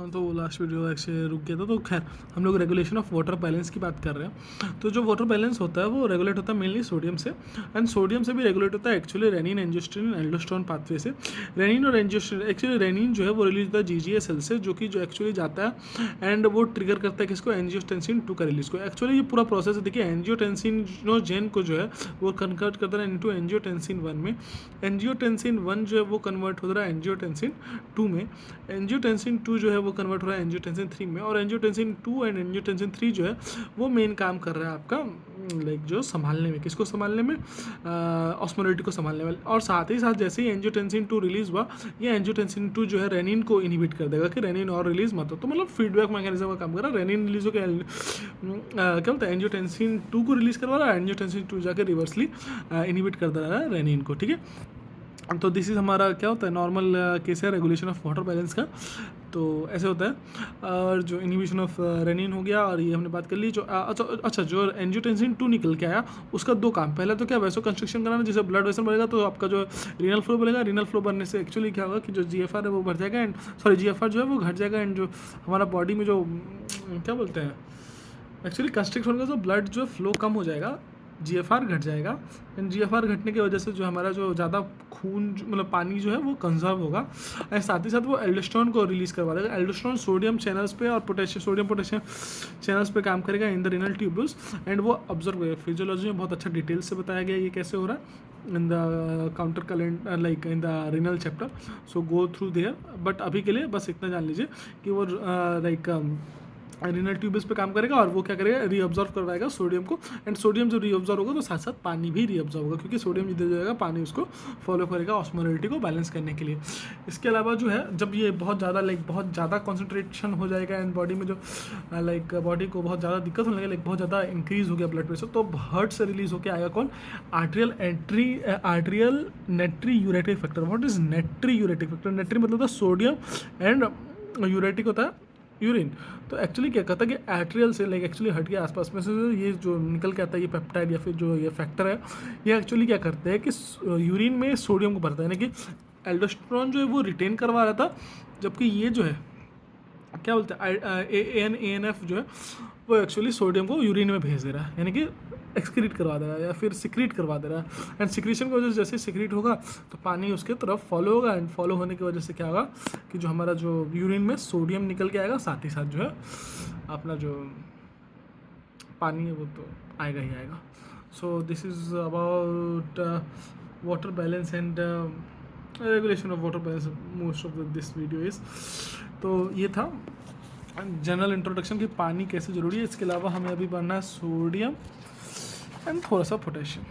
तो last video actually रुक गया था। तो खैर हम लोग रेगुलेशन ऑफ वाटर बैलेंस की बात कर रहे हैं। तो जो वाटर बैलेंस होता है वो रेगुलेट होता है मेनली सोडियम से, एंड सोडियम से भी रेगुलेट होता है एक्चुअली रेनिन, एंजियोस्टेरिन, एल्डोस्टेरोन पाथवे से। रेनिन और एंजियोस्टेरिन, एक्चुअली रेनिन जो है वो रिलीज होता है जीजीए सेल से, जो कि जो एक्चुअली जाता है एंड वो ट्रिगर करता है किसको, एंजियोटेंसिन 2 का रिलीज को। एक्चुअली ये पूरा प्रोसेस है, देखिए एंजियोटेंसिनोजेन को जो है वो कन्वर्ट करता है इनटू एंजियोटेंसिन 1 में। एंजियोटेंसिन 1 जो है वो कन्वर्ट हो रहा है एंजियोटेंसिन 2 में। एंजियोटेंसिन 2 जो है वो कन्वर्ट हो रहा है एंजियोटेंसिन 3 में। और एंजियोटेंसिन 2 एंड एंजियोटेंसिन 3 जो है वो मेन काम कर रहा है आपका लाइक जो संभालने में, किसको संभालने में, ऑस्मोलिटी को संभालने में। और साथ ही साथ जैसे ही एंजियोटेंसिन 2 रिलीज हुआ, ये एंजियोटेंसिन 2 जो है रेनिन को इनहिबिट कर देगा कि रेनिन और रिलीज मत हो। तो मतलब फीडबैक मैकेनिज्म का काम कर रहा है। रेनिन रिलीज हो क्या बोलते हैं, एंजियोटेंसिन 2 को रिलीज करवा रहा है, एंजियोटेंसिन 2 जाकर रिवर्सली इनहिबिट कर दे रहा है रेनिन को, ठीक है। तो दिस इज़ हमारा क्या होता है नॉर्मल केस है रेगुलेशन ऑफ वाटर बैलेंस का। तो ऐसे होता है। और जो इनहिबिशन ऑफ रेनिन हो गया, और ये हमने बात कर ली। जो अच्छा जो एंजियोटेंसिन 2 निकल के आया, उसका 2 काम। पहला तो क्या, वैसो कंस्ट्रक्शन कराना, जैसे ब्लड वेसल बढ़ेगा तो आपका जो रीनल फ्लो बढ़ेगा। रीनल फ्लो बढ़ने से एक्चुअली क्या होगा कि जो जीएफआर है वो बढ़ जाएगा, एंड सॉरी जीएफआर जो है वो घट जाएगा, एंड जो हमारा बॉडी में जो क्या बोलते हैं एक्चुअली कंस्ट्रिक्ट होने का जो ब्लड जो फ्लो कम हो जाएगा, जीएफआर घट जाएगा। एंड जीएफआर घटने की वजह से जो हमारा जो ज़्यादा खून मतलब पानी जो है वो कंजर्व होगा, एंड साथ ही साथ वो एल्डोस्टेरोन को रिलीज़ करवा देगा। एल्डोस्टेरोन सोडियम चैनल्स पे और पोटेशियम सोडियम पोटेशियम चैनल्स पे काम करेगा in the renal tubules, and वो ऑब्जर्व करेगा। फिजियोलॉजी में बहुत अच्छा डिटेल से बताया गया ये कैसे हो रहा है in the counter calendar like in the renal chapter. So go through their, but अभी के लिए बस इतना जान लीजिए कि वो लाइक रीनल ट्यूब्स पे काम करेगा, और वो क्या करेगा, रीअब्जॉर्व करवाएगा सोडियम को। एंड सोडियम जब रीअब्जॉर्व होगा तो साथ साथ पानी भी रीअब्जॉर्व होगा, क्योंकि सोडियम जिधर जाएगा पानी उसको फॉलो करेगा ऑस्मोलिटी को बैलेंस करने के लिए। इसके अलावा जो है जब ये बहुत ज़्यादा कॉन्सेंट्रेशन हो जाएगा एंड बॉडी में जो बॉडी को बहुत ज़्यादा दिक्कत होने लगे, बहुत ज़्यादा इंक्रीज हो गया ब्लड प्रेशर, तो हार्ट से रिलीज होकर आएगा कौन, arterial natriuretic factor. What is natriuretic factor? Natri मतलब था सोडियम, एंड यूरेटिक होता है यूरिन। तो एक्चुअली क्या कहता है कि एट्रियल से लाइक एक्चुअली हट के आसपास में से ये जो निकल के आता है ये पेप्टाइड या फिर जो ये फैक्टर है, ये एक्चुअली क्या करते हैं कि यूरिन में सोडियम को भरता है, यानी कि एल्डोस्टेरोन जो है वो रिटेन करवा रहा था, जबकि ये जो है क्या बोलते हैं एएनएफ जो है वो एक्चुअली सोडियम को यूरिन में भेज दे रहा है, यानी कि एक्सक्रीट करवा दे रहा है या फिर सिक्रीट करवा दे रहा है। एंड सिक्रीशन की वजह से जैसे सिक्रीट होगा तो पानी उसके तरफ फॉलो होगा, एंड फॉलो होने की वजह से क्या होगा कि जो हमारा जो यूरिन में सोडियम निकल के आएगा, साथ ही साथ जो है अपना जो पानी है वो तो आएगा ही आएगा। So this is about water balance and regulation of water balance. Most of this video is, तो ये था जनरल इंट्रोडक्शन कि पानी कैसे ज़रूरी है। इसके अलावा हमें अभी बढ़ना है सोडियम एंड थोड़ा सा पोटेशियम।